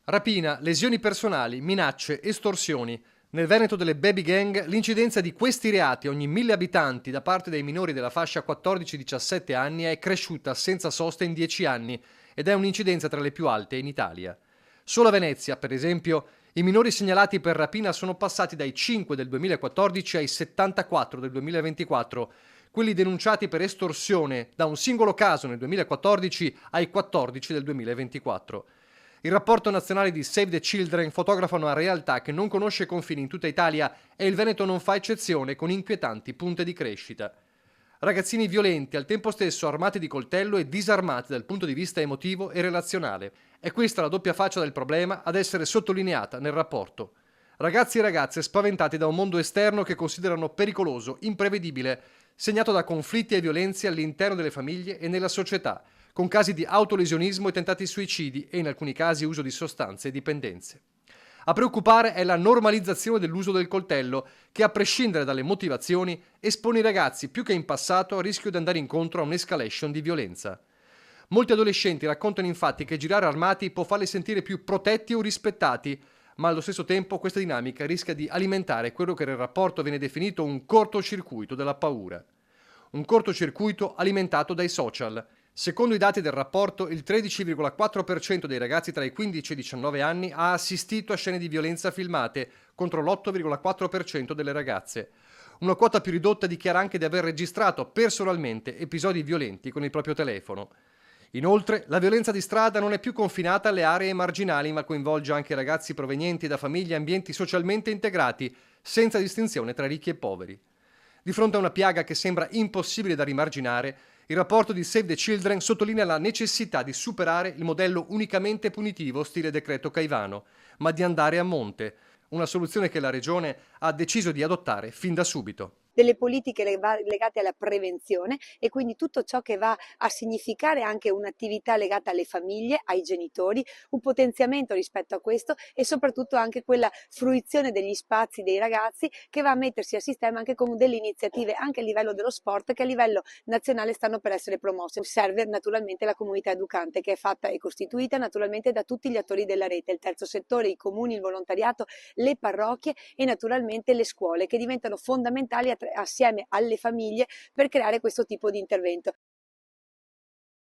Rapina, lesioni personali, minacce, estorsioni. Nel Veneto delle baby gang l'incidenza di questi reati ogni 1000 abitanti da parte dei minori della fascia 14-17 anni è cresciuta senza sosta in 10 anni ed è un'incidenza tra le più alte in Italia. Solo a Venezia, per esempio, i minori segnalati per rapina sono passati dai 5 del 2014 ai 74 del 2024, quelli denunciati per estorsione da un singolo caso nel 2014 ai 14 del 2024. Il rapporto nazionale di Save the Children fotografa una realtà che non conosce confini in tutta Italia e il Veneto non fa eccezione, con inquietanti punte di crescita. Ragazzini violenti, al tempo stesso armati di coltello e disarmati dal punto di vista emotivo e relazionale. È questa la doppia faccia del problema ad essere sottolineata nel rapporto. Ragazzi e ragazze spaventati da un mondo esterno che considerano pericoloso, imprevedibile, segnato da conflitti e violenze all'interno delle famiglie e nella società, con casi di autolesionismo e tentati suicidi e in alcuni casi uso di sostanze e dipendenze. A preoccupare è la normalizzazione dell'uso del coltello, che a prescindere dalle motivazioni espone i ragazzi più che in passato a rischio di andare incontro a un'escalation di violenza. Molti adolescenti raccontano infatti che girare armati può farli sentire più protetti o rispettati, ma allo stesso tempo questa dinamica rischia di alimentare quello che nel rapporto viene definito un cortocircuito della paura. Un cortocircuito alimentato dai social. Secondo i dati del rapporto, il 13,4% dei ragazzi tra i 15 e i 19 anni ha assistito a scene di violenza filmate, contro l'8,4% delle ragazze. Una quota più ridotta dichiara anche di aver registrato personalmente episodi violenti con il proprio telefono. Inoltre, la violenza di strada non è più confinata alle aree marginali, ma coinvolge anche ragazzi provenienti da famiglie e ambienti socialmente integrati, senza distinzione tra ricchi e poveri. Di fronte a una piaga che sembra impossibile da rimarginare, il rapporto di Save the Children sottolinea la necessità di superare il modello unicamente punitivo stile decreto Caivano, ma di andare a monte, una soluzione che la Regione ha deciso di adottare fin da subito. Delle politiche legate alla prevenzione e quindi tutto ciò che va a significare anche un'attività legata alle famiglie, ai genitori, un potenziamento rispetto a questo e soprattutto anche quella fruizione degli spazi dei ragazzi che va a mettersi a sistema anche con delle iniziative anche a livello dello sport che a livello nazionale stanno per essere promosse. Serve naturalmente la comunità educante che è fatta e costituita naturalmente da tutti gli attori della rete, il terzo settore, i comuni, il volontariato, le parrocchie e naturalmente le scuole che diventano fondamentali assieme alle famiglie per creare questo tipo di intervento.